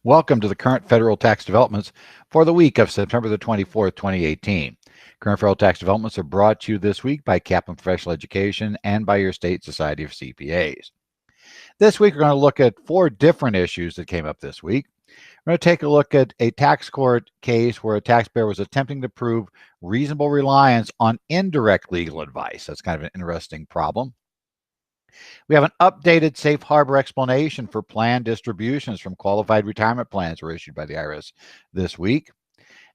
Welcome to the current federal tax developments for the week of September the 24th, 2018. Current federal tax developments are brought to you this week by Kaplan Professional Education and by your state Society of CPAs. This week, we're going to look at 4 different issues that came up this week. We're going to take a look at a tax court case where a taxpayer was attempting to prove reasonable reliance on indirect legal advice. That's kind of an interesting problem. We have an updated safe harbor explanation for plan distributions from qualified retirement plans were issued by the IRS this week.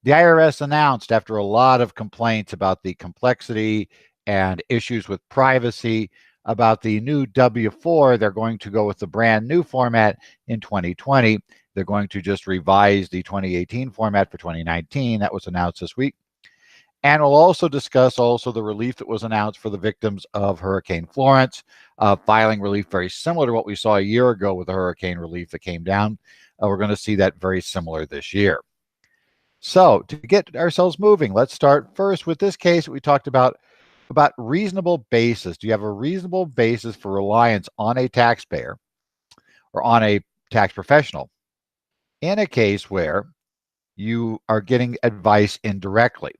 The IRS announced, after a lot of complaints about the complexity and issues with privacy, about the new W-4, they're going to go with the brand new format in 2020. They're going to just revise the 2018 format for 2019. That was announced this week. And we'll also discuss the relief that was announced for the victims of Hurricane Florence, filing relief very similar to what we saw a year ago with the hurricane relief that came down. We're going to see that very similar this year. So to get ourselves moving, let's start first with this case that we talked about reasonable basis. Do you have a reasonable basis for reliance on a taxpayer or on a tax professional in a case where you are getting advice indirectly?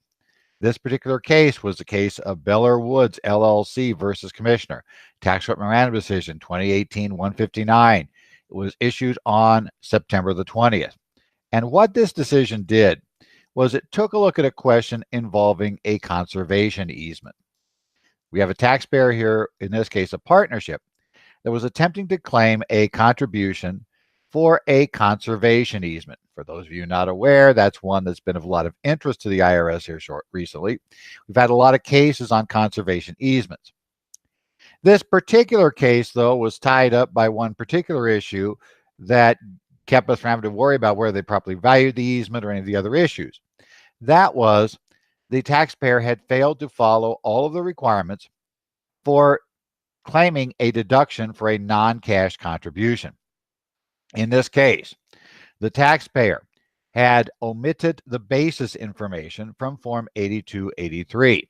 This particular case was the case of Beller Woods LLC versus Commissioner. Tax Court Memorandum Decision 2018-159. It was issued on September the 20th. And what this decision did was it took a look at a question involving a conservation easement. We have a taxpayer here, in this case a partnership, that was attempting to claim a contribution for a conservation easement. For those of you not aware, that's one that's been of a lot of interest to the IRS here recently. We've had a lot of cases on conservation easements. This particular case, though, was tied up by one particular issue that kept us from having to worry about whether they properly valued the easement or any of the other issues. That was the taxpayer had failed to follow all of the requirements for claiming a deduction for a non-cash contribution. In this case, the taxpayer had omitted the basis information from Form 8283.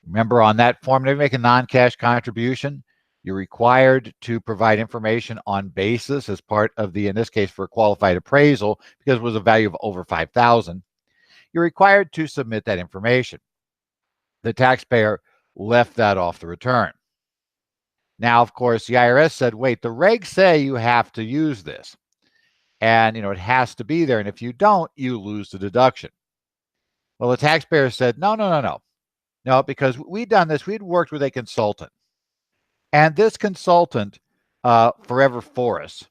Remember, on that form, when you make a non-cash contribution, you're required to provide information on basis as part of the, in this case, for a qualified appraisal, because it was a value of over $5,000. You're required to submit that information. The taxpayer left that off the return. Now, of course, the IRS said, wait, the regs say you have to use this. And, it has to be there. And if you don't, you lose the deduction. Well, the taxpayer said, no, because we'd done this. We'd worked with a consultant. And this consultant, Forever Forest,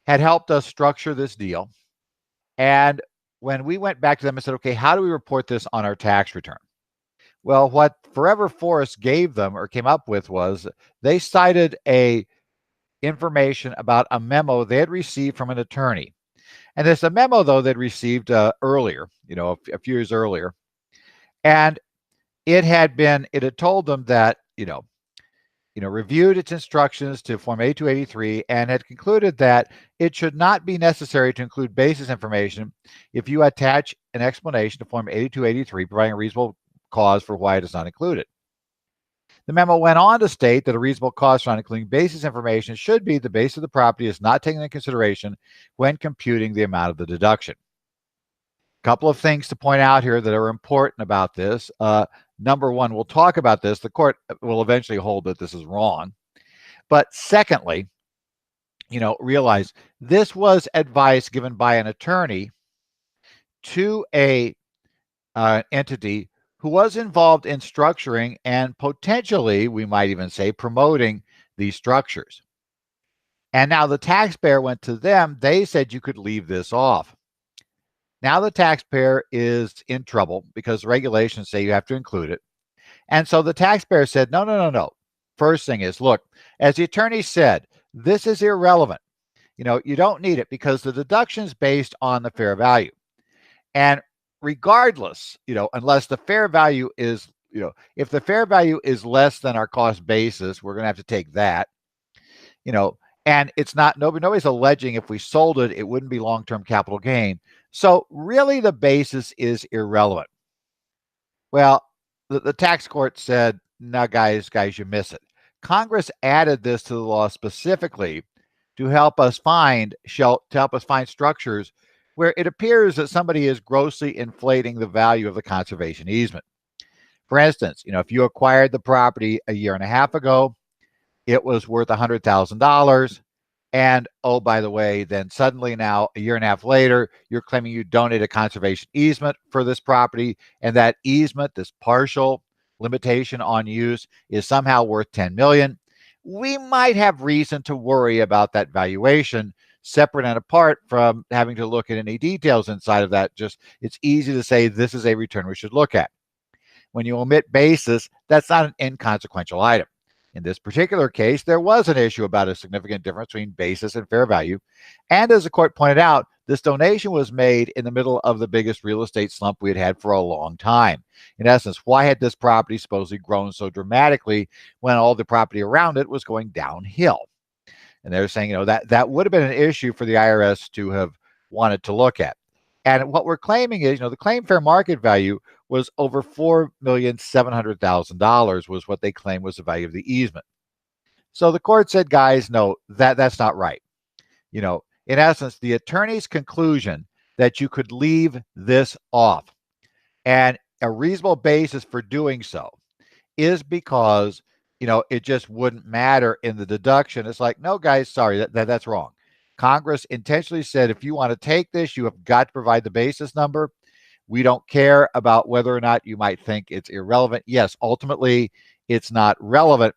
had helped us structure this deal. And when we went back to them and said, okay, how do we report this on our tax return? Well, what Forever Forest gave them or came up with was they cited information about a memo they had received from an attorney. And this a memo, though, they'd received earlier, a few years earlier. And it had told them that, reviewed its instructions to Form 8283 and had concluded that it should not be necessary to include basis information if you attach an explanation to Form 8283, providing a reasonable cause for why it is not included. The memo went on to state that a reasonable cause for not including basis information should be the base of the property is not taken into consideration when computing the amount of the deduction. A couple of things to point out here that are important about this. Number one, we'll talk about this. The court will eventually hold that this is wrong. But secondly, realize this was advice given by an attorney to an entity who was involved in structuring and potentially, we might even say, promoting these structures. And now the taxpayer went to them. They said you could leave this off. Now the taxpayer is in trouble because regulations say you have to include it. And so the taxpayer said, no. First thing is, look, as the attorney said, this is irrelevant. You don't need it because the deduction is based on the fair value. And regardless, unless the fair value is, if the fair value is less than our cost basis, we're going to have to take that, and it's not, nobody's alleging if we sold it, it wouldn't be long-term capital gain. So really the basis is irrelevant. Well, the tax court said, no, guys, you miss it. Congress added this to the law specifically to help us find structures where it appears that somebody is grossly inflating the value of the conservation easement. For instance, if you acquired the property a year and a half ago, it was worth $100,000. And oh, by the way, then suddenly now, a year and a half later, you're claiming you donated a conservation easement for this property, and that easement, this partial limitation on use, is somehow worth $10 million. We might have reason to worry about that valuation, separate and apart from having to look at any details inside of that. Just it's easy to say this is a return we should look at. When you omit basis, that's not an inconsequential item. In this particular case, there was an issue about a significant difference between basis and fair value. And as the court pointed out, this donation was made in the middle of the biggest real estate slump we had had for a long time. In essence, why had this property supposedly grown so dramatically when all the property around it was going downhill? And they're saying, that would have been an issue for the IRS to have wanted to look at. And what we're claiming is, the claim fair market value was over $4,700,000 was what they claimed was the value of the easement. So the court said, guys, no, that's not right. In essence, the attorney's conclusion that you could leave this off and a reasonable basis for doing so is because, it just wouldn't matter in the deduction. It's like, no, guys, sorry, that's wrong. Congress intentionally said, if you want to take this, you have got to provide the basis number. We don't care about whether or not you might think it's irrelevant. Yes, ultimately, it's not relevant,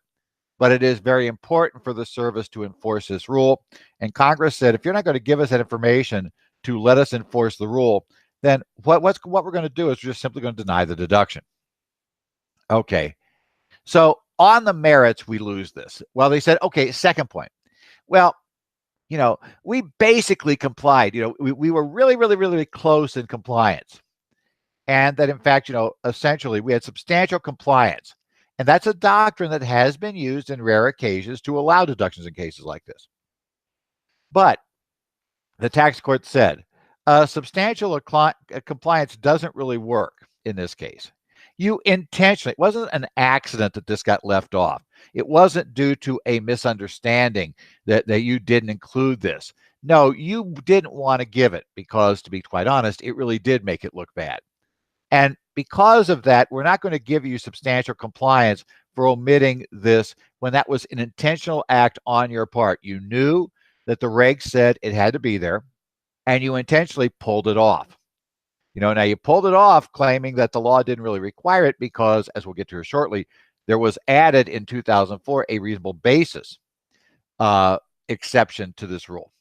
but it is very important for the service to enforce this rule. And Congress said, if you're not going to give us that information to let us enforce the rule, then what we're going to do is we're just simply going to deny the deduction. Okay, so on the merits, we lose this. Well, they said, okay, second point. Well, we basically complied. We were really, really, really close in compliance. And that, in fact, essentially we had substantial compliance. And that's a doctrine that has been used in rare occasions to allow deductions in cases like this. But the tax court said substantial compliance doesn't really work in this case. You intentionally, it wasn't an accident that this got left off. It wasn't due to a misunderstanding that you didn't include this. No, you didn't want to give it because, to be quite honest, it really did make it look bad. And because of that, we're not going to give you substantial compliance for omitting this when that was an intentional act on your part. You knew that the reg said it had to be there, and you intentionally pulled it off. Now you pulled it off claiming that the law didn't really require it because, as we'll get to shortly, there was added in 2004 a reasonable basis exception to this rule.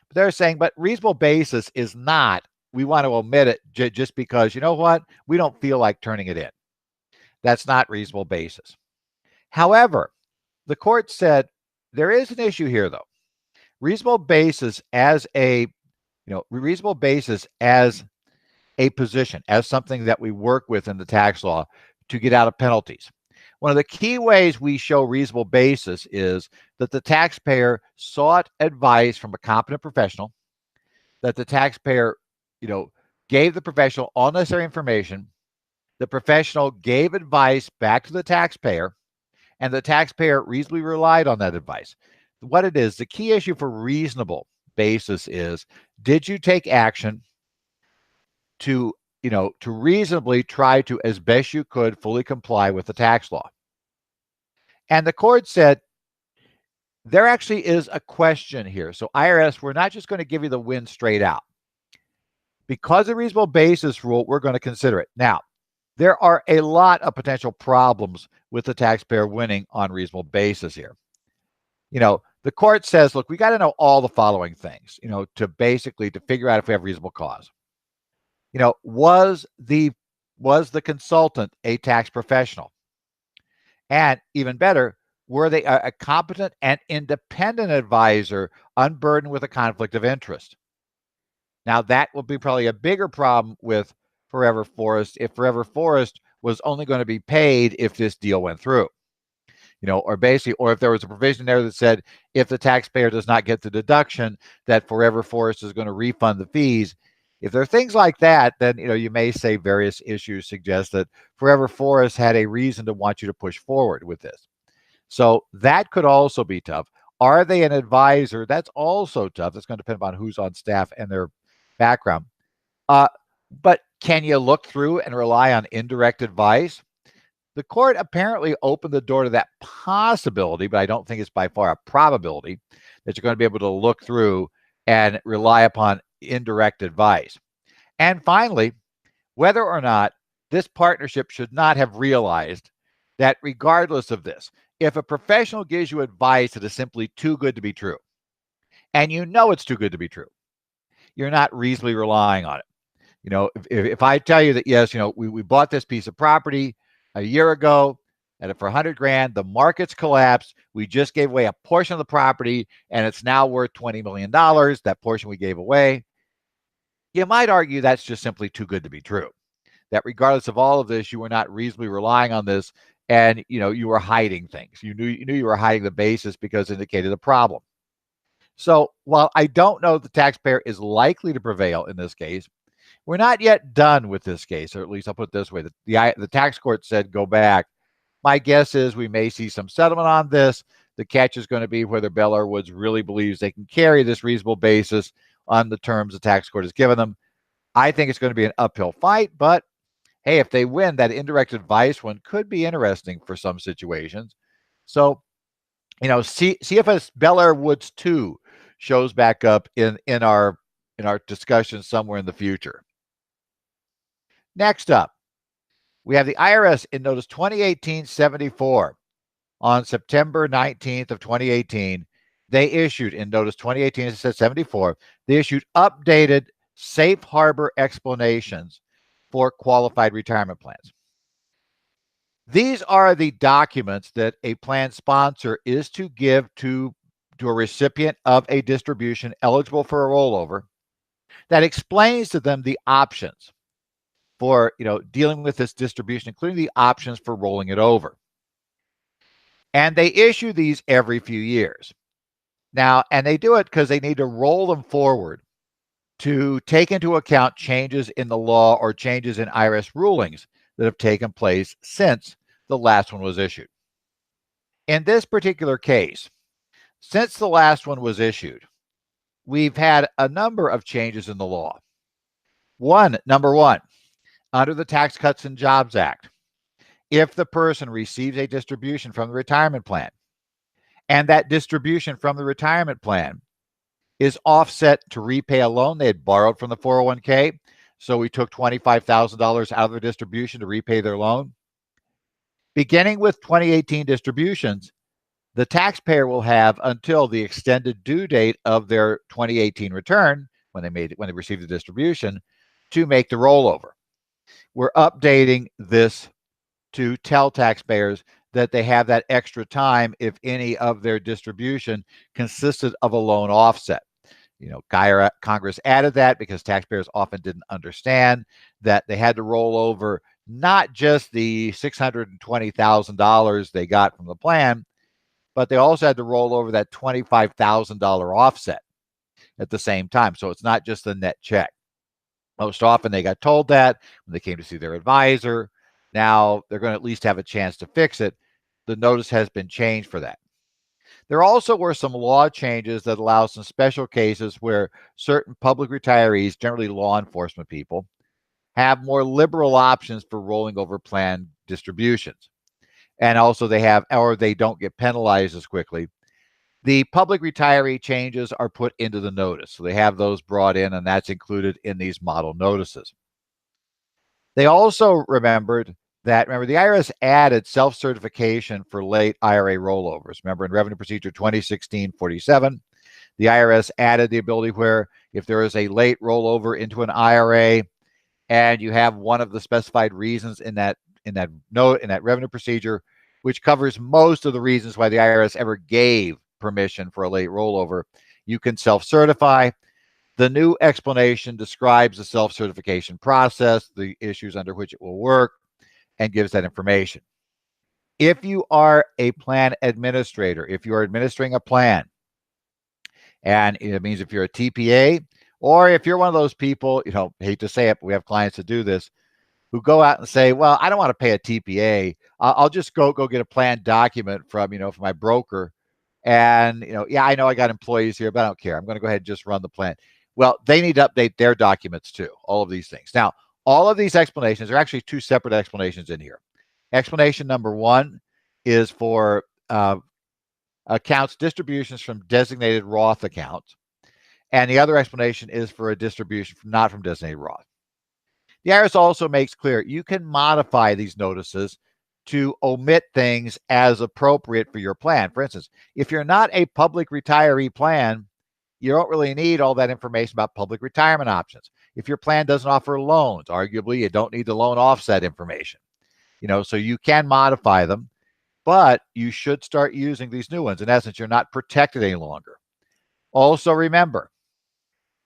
But they're saying, but reasonable basis is not, we want to omit it just because, we don't feel like turning it in. That's not reasonable basis. However, the court said there is an issue here, though. Reasonable basis as a position, as something that we work with in the tax law to get out of penalties. One of the key ways we show reasonable basis is that the taxpayer sought advice from a competent professional, that the taxpayer, gave the professional all necessary information, the professional gave advice back to the taxpayer, and the taxpayer reasonably relied on that advice. What it is, the key issue for reasonable basis is, did you take action to reasonably try to, as best you could, fully comply with the tax law? And the court said, there actually is a question here. So IRS, we're not just going to give you the win straight out. Because of reasonable basis rule, we're going to consider it. Now, there are a lot of potential problems with the taxpayer winning on reasonable basis here. The court says, look, we got to know all the following things, to figure out if we have reasonable cause. Was the consultant a tax professional? And even better, were they a competent and independent advisor unburdened with a conflict of interest? Now, that will be probably a bigger problem with Forever Forest if Forever Forest was only going to be paid if this deal went through. Or if there was a provision there that said if the taxpayer does not get the deduction, that Forever Forest is going to refund the fees. If there are things like that, then you may say various issues suggest that Forever Forest had a reason to want you to push forward with this. So that could also be tough. Are they an advisor? That's also tough. That's going to depend upon who's on staff and their background. But can you look through and rely on indirect advice? The court apparently opened the door to that possibility, but I don't think it's by far a probability that you're going to be able to look through and rely upon indirect advice. And finally, whether or not this partnership should not have realized that regardless of this, if a professional gives you advice that is simply too good to be true, and you know it's too good to be true, you're not reasonably relying on it. If I tell you that, yes, we bought this piece of property a year ago and for 100 grand, the market's collapsed. We just gave away a portion of the property and it's now worth $20 million, that portion we gave away. You might argue that's just simply too good to be true. That regardless of all of this, you were not reasonably relying on this, and you were hiding things. You knew you were hiding the basis because it indicated a problem. So while I don't know the taxpayer is likely to prevail in this case, we're not yet done with this case, or at least I'll put it this way. The tax court said go back. My guess is we may see some settlement on this. The catch is going to be whether Bel-Air Woods really believes they can carry this reasonable basis on the terms the tax court has given them. I think it's going to be an uphill fight, but hey, if they win, that indirect advice one could be interesting for some situations. So, see if a Bel-Air Woods 2 shows back up in our discussion somewhere in the future. Next up, we have the IRS in Notice 2018-74. On September 19th of 2018, they issued in Notice 2018-74, they issued updated safe harbor explanations for qualified retirement plans. These are the documents that a plan sponsor is to give to a recipient of a distribution eligible for a rollover that explains to them the options for dealing with this distribution, including the options for rolling it over. And they issue these every few years. Now, and they do it because they need to roll them forward to take into account changes in the law or changes in IRS rulings that have taken place since the last one was issued. In this particular case, since the last one was issued, we've had a number of changes in the law. Number one, under the Tax Cuts and Jobs Act, if the person receives a distribution from the retirement plan, and that distribution from the retirement plan is offset to repay a loan they had borrowed from the 401k, so we took $25,000 out of their distribution to repay their loan. Beginning with 2018 distributions, the taxpayer will have until the extended due date of their 2018 return, when they received the distribution, to make the rollover. We're updating this to tell taxpayers that they have that extra time if any of their distribution consisted of a loan offset. Congress added that because taxpayers often didn't understand that they had to roll over not just the $620,000 they got from the plan, but they also had to roll over that $25,000 offset at the same time. So it's not just the net check. Most often they got told that when they came to see their advisor. Now they're going to at least have a chance to fix it. The notice has been changed for that. There also were some law changes that allow some special cases where certain public retirees, generally law enforcement people, have more liberal options for rolling over plan distributions. And also they don't get penalized as quickly. The public retiree changes are put into the notice. So they have those brought in, and that's included in these model notices. They also remember the IRS added self-certification for late IRA rollovers. Remember in Revenue Procedure 2016-47, the IRS added the ability where if there is a late rollover into an IRA and you have one of the specified reasons in that revenue procedure, which covers most of the reasons why the IRS ever gave permission for a late rollover, you can self-certify. The new explanation describes the self-certification process, the issues under which it will work, and gives that information. If you are a plan administrator, if you are administering a plan, and it means if you're a TPA, or if you're one of those people, hate to say it, but we have clients that do this, who go out and say, well, I don't want to pay a TPA. I'll just go get a plan document from my broker, And, yeah, I know I got employees here, but I don't care. I'm going to go ahead and just run the plan. Well, they need to update their documents too, all of these things. Now, all of these explanations are actually two separate explanations in here. Explanation number one is for accounts distributions from designated Roth accounts. And the other explanation is for a distribution not from designated Roth. The IRS also makes clear you can modify these notices to omit things as appropriate for your plan. For instance, if you're not a public retiree plan, you don't really need all that information about public retirement options. If your plan doesn't offer loans, arguably you don't need the loan offset information. So you can modify them, but you should start using these new ones. In essence, you're not protected any longer. Also remember,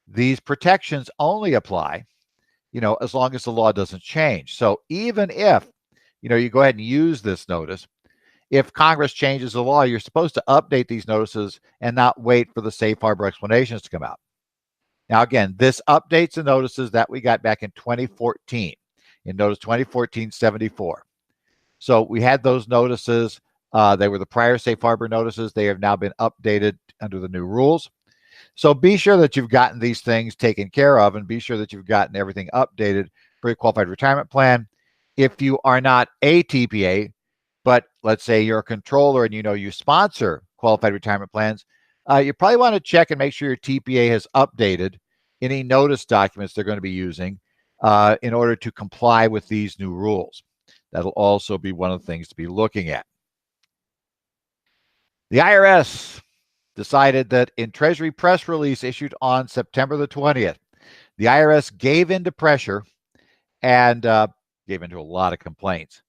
these protections only apply, as long as the law doesn't change. So even if, you go ahead and use this notice, if Congress changes the law, you're supposed to update these notices and not wait for the safe harbor explanations to come out. Now, again, this updates the notices that we got back in 2014, in Notice 2014-74. So we had those notices. They were the prior safe harbor notices. They have now been updated under the new rules. So be sure that you've gotten these things taken care of, and be sure that you've gotten everything updated for your qualified retirement plan. If you are not a TPA, but let's say you're a controller and you sponsor qualified retirement plans, you probably want to check and make sure your TPA has updated any notice documents they're going to be using in order to comply with these new rules. That'll also be one of the things to be looking at. The IRS decided that in Treasury press release issued on September the 20th, the IRS gave into pressure and gave into a lot of complaints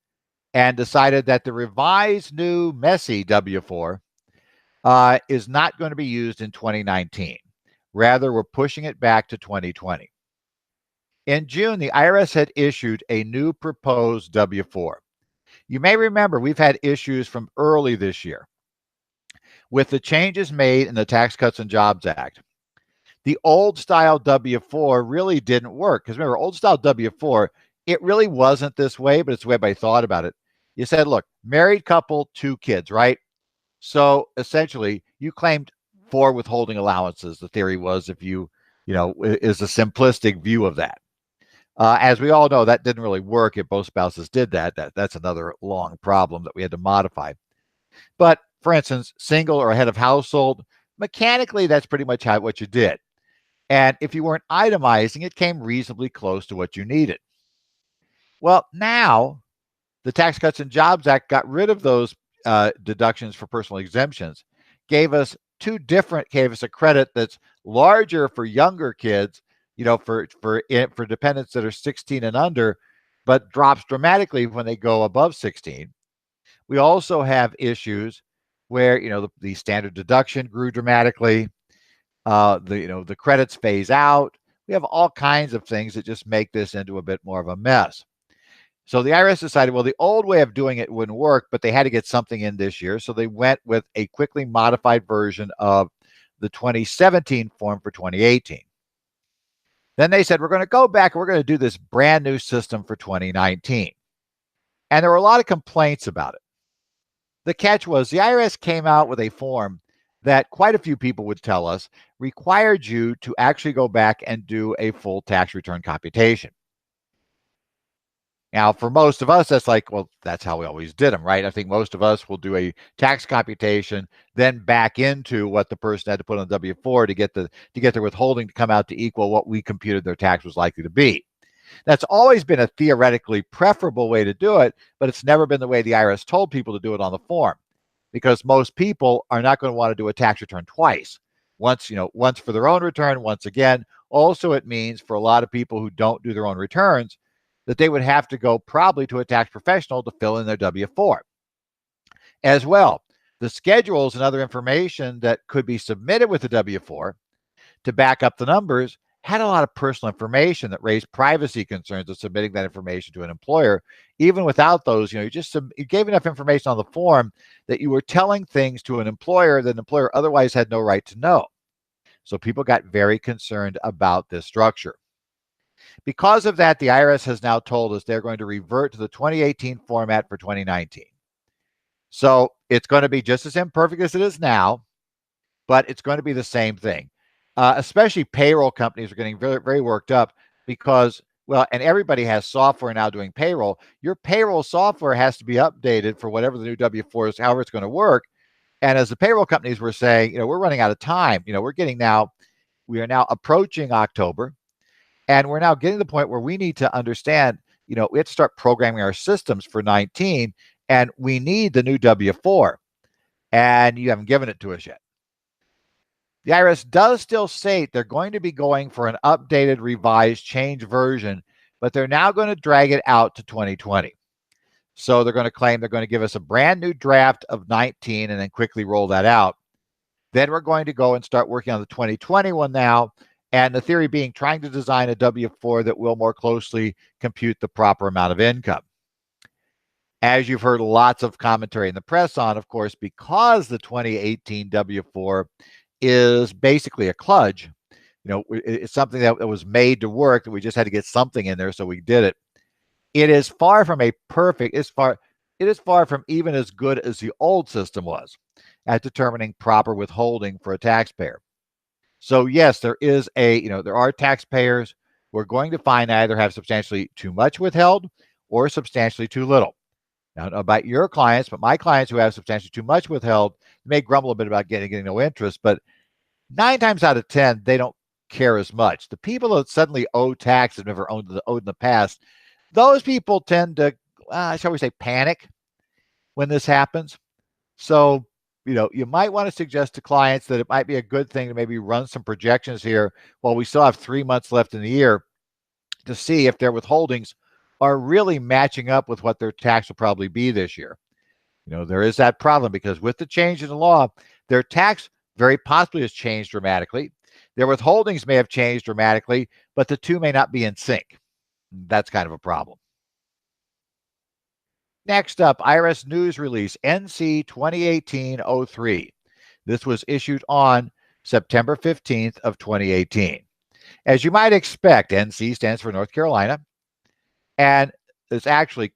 and decided that the revised new messy W-4 is not going to be used in 2019. Rather, we're pushing it back to 2020. In June, the IRS had issued a new proposed W-4. You may remember we've had issues from early this year with the changes made in the Tax Cuts and Jobs Act. The old style W-4 really didn't work, because remember, old style W-4, it really wasn't this way, but it's the way I thought about it. You said, look, married couple, 2 kids, right? So essentially, you claimed 4 withholding allowances. The theory was, if is a simplistic view of that. As we all know, that didn't really work if both spouses did that. That's another long problem that we had to modify. But for instance, single or head of household, mechanically, that's pretty much what you did. And if you weren't itemizing, it came reasonably close to what you needed. Well, now the Tax Cuts and Jobs Act got rid of those deductions for personal exemptions, gave us a credit that's larger for younger kids, for dependents that are 16 and under, but drops dramatically when they go above 16. We also have issues where the standard deduction grew dramatically. The credits phase out. We have all kinds of things that just make this into a bit more of a mess. So the IRS decided, well, the old way of doing it wouldn't work, but they had to get something in this year. So they went with a quickly modified version of the 2017 form for 2018. Then they said, we're going to go back and we're going to do this brand new system for 2019. And there were a lot of complaints about it. The catch was the IRS came out with a form that quite a few people would tell us required you to actually go back and do a full tax return computation. Now, for most of us, that's like, well, that's how we always did them, right? I think most of us will do a tax computation, then back into what the person had to put on W-4 to get their withholding to come out to equal what we computed their tax was likely to be. That's always been a theoretically preferable way to do it, but it's never been the way the IRS told people to do it on the form, because most people are not going to want to do a tax return twice. Once for their own return, once again. Also, it means for a lot of people who don't do their own returns that they would have to go probably to a tax professional to fill in their W-4. As well, the schedules and other information that could be submitted with the W-4 to back up the numbers had a lot of personal information that raised privacy concerns of submitting that information to an employer. Even without those, you gave enough information on the form that you were telling things to an employer that an employer otherwise had no right to know. So people got very concerned about this structure. Because of that, the IRS has now told us they're going to revert to the 2018 format for 2019. So it's going to be just as imperfect as it is now, but it's going to be the same thing. Especially payroll companies are getting very, very worked up because, well, and everybody has software now doing payroll. Your payroll software has to be updated for whatever the new W-4 is, however it's going to work. And as the payroll companies were saying, we're running out of time. We are now approaching October, and we're now getting to the point where we need to understand, we have to start programming our systems for 19, and we need the new W-4, and you haven't given it to us yet. The IRS does still state they're going to be going for an updated, revised, changed version, but they're now going to drag it out to 2020. So they're going to claim they're going to give us a brand new draft of 19 and then quickly roll that out. Then we're going to go and start working on the 2020 one now. And the theory being trying to design a W-4 that will more closely compute the proper amount of income. As you've heard lots of commentary in the press on, of course, because the 2018 W-4 is basically a kludge. It's something that was made to work, that we just had to get something in there, so we did it. It is far from a perfect, it is far from even as good as the old system was at determining proper withholding for a taxpayer. So yes, there are taxpayers who are going to find either have substantially too much withheld or substantially too little. Now, I don't know about your clients, but my clients who have substantially too much withheld may grumble a bit about getting no interest, but 9 times out of 10, they don't care as much. The people that suddenly owe tax that never owed in the past, those people tend to, shall we say, panic when this happens. So, you might want to suggest to clients that it might be a good thing to maybe run some projections here while we still have 3 months left in the year to see if their withholdings are really matching up with what their tax will probably be this year. There is that problem because with the change in the law, their tax very possibly has changed dramatically. Their withholdings may have changed dramatically, but the two may not be in sync. That's kind of a problem. Next up, IRS news release NC 2018-03. This was issued on September 15th of 2018. As you might expect, NC stands for North Carolina, and this actually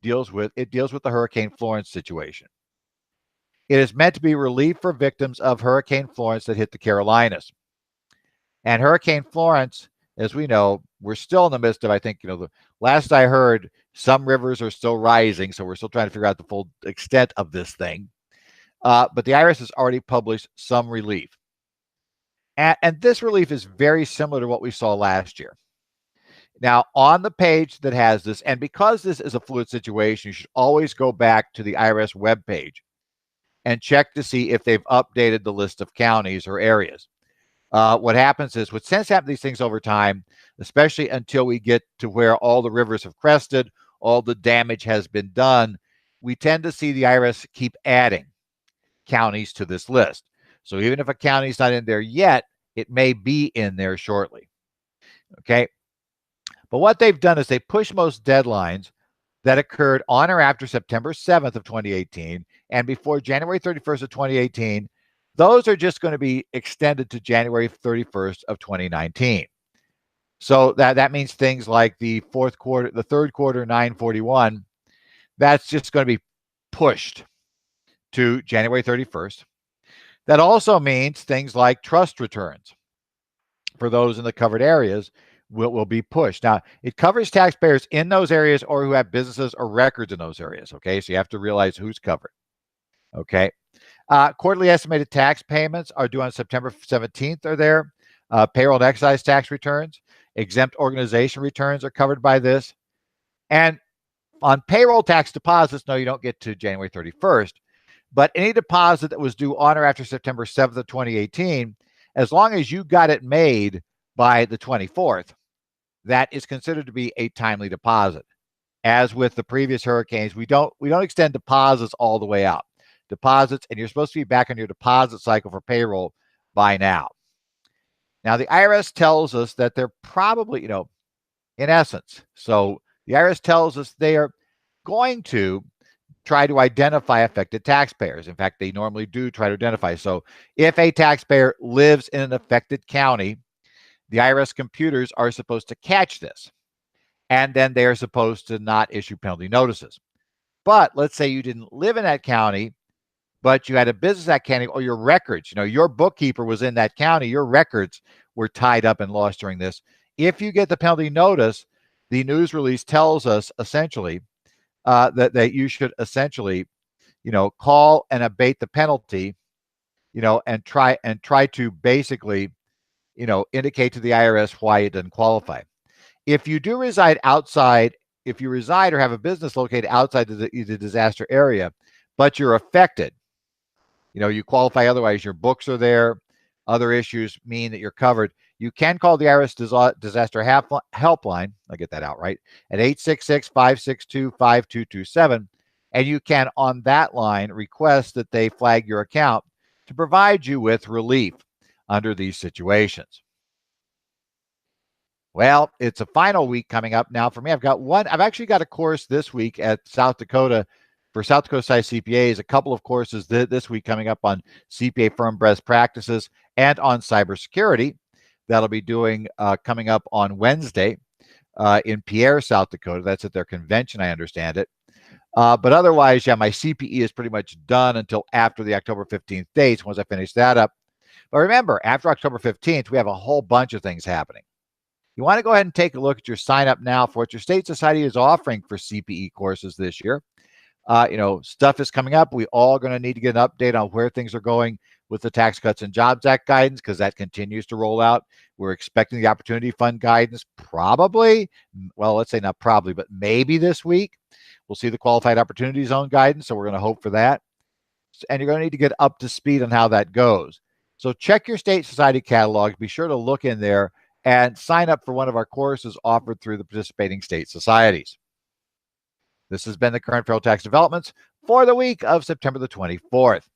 deals with the Hurricane Florence situation. It is meant to be relief for victims of Hurricane Florence that hit the Carolinas. And Hurricane Florence, as we know, we're still in the midst of, I think, the last I heard, some rivers are still rising, so we're still trying to figure out the full extent of this thing. But the IRS has already published some relief. And this relief is very similar to what we saw last year. Now, on the page that has this, and because this is a fluid situation, you should always go back to the IRS webpage and check to see if they've updated the list of counties or areas. What happens is, what tends to happen to these things over time, especially until we get to where all the rivers have crested, all the damage has been done, we tend to see the IRS keep adding counties to this list. So even if a county is not in there yet, it may be in there shortly. Okay. But what they've done is they push most deadlines that occurred on or after September 7th of 2018 and before January 31st of 2018. Those are just going to be extended to January 31st of 2019. So that means things like the third quarter 941, that's just going to be pushed to January 31st. That also means things like trust returns for those in the covered areas will be pushed. Now, it covers taxpayers in those areas or who have businesses or records in those areas, okay? So you have to realize who's covered, okay? Quarterly estimated tax payments are due on September 17th are there. Payroll and excise tax returns, exempt organization returns are covered by this. And on payroll tax deposits, no, you don't get to January 31st, but any deposit that was due on or after September 7th of 2018, as long as you got it made by the 24th, that is considered to be a timely deposit. As with the previous hurricanes, we don't extend deposits all the way out. Deposits, and you're supposed to be back on your deposit cycle for payroll by now. Now, the IRS tells us that they're probably, in essence, so the IRS tells us they are going to try to identify affected taxpayers. In fact, they normally do try to identify. So if a taxpayer lives in an affected county, the IRS computers are supposed to catch this, and then they are supposed to not issue penalty notices. But let's say you didn't live in that county, but you had a business at that county, or your records, your bookkeeper was in that county, your records were tied up and lost during this. If you get the penalty notice, the news release tells us essentially that you should essentially, call and abate the penalty, and try to basically, indicate to the IRS why it doesn't qualify. If you do reside outside, if you reside or have a business located outside the disaster area, but you're affected, you qualify otherwise, your books are there, other issues mean that you're covered, you can call the IRS disaster helpline, I'll get that out right, at 866-562-5227, and you can, on that line, request that they flag your account to provide you with relief under these situations. Well, it's a final week coming up now for me. I've actually got a course this week at South Dakota for South Dakota Sci CPAs, a couple of courses this week coming up on CPA firm best practices and on cybersecurity. That'll be doing coming up on Wednesday in Pierre, South Dakota. That's at their convention, I understand it. But otherwise, yeah, my CPE is pretty much done until after the October 15th dates, once I finish that up. But remember, after October 15th, we have a whole bunch of things happening. You want to go ahead and take a look at your sign up now for what your state society is offering for CPE courses this year. Stuff is coming up. We all going to need to get an update on where things are going with the Tax Cuts and Jobs Act guidance, because that continues to roll out. We're expecting the Opportunity Fund guidance probably, well, let's say not probably, but maybe this week. We'll see the Qualified Opportunity Zone guidance, so we're going to hope for that. And you're going to need to get up to speed on how that goes. So check your state society catalog. Be sure to look in there and sign up for one of our courses offered through the participating state societies. This has been the current federal tax developments for the week of September the 24th.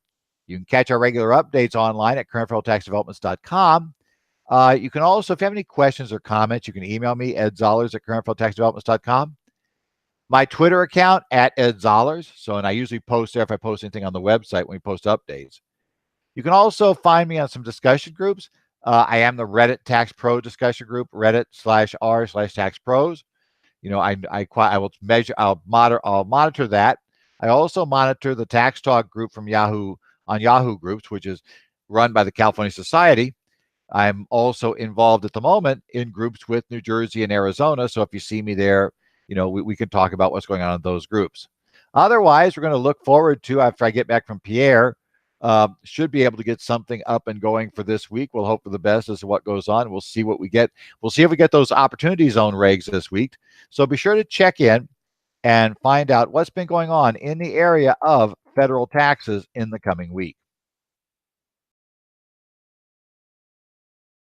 You can catch our regular updates online at currentfederaltaxdevelopments.com. You can also, if you have any questions or comments, you can email me, Ed Zollers at currentfederaltaxdevelopments.com. My Twitter account at Ed Zollers. And I usually post there if I post anything on the website when we post updates. You can also find me on some discussion groups. I am the Reddit Tax Pro discussion group, Reddit/r/Tax Pros. I'll monitor that. I also monitor the Tax Talk group from Yahoo Groups, which is run by the California Society. I'm also involved at the moment in groups with New Jersey and Arizona. So if you see me there, we can talk about what's going on in those groups. Otherwise, we're going to look forward to, after I get back from Pierre, should be able to get something up and going for this week. We'll hope for the best as to what goes on. We'll see what we get. We'll see if we get those Opportunity Zone regs this week. So be sure to check in and find out what's been going on in the area of federal taxes in the coming week.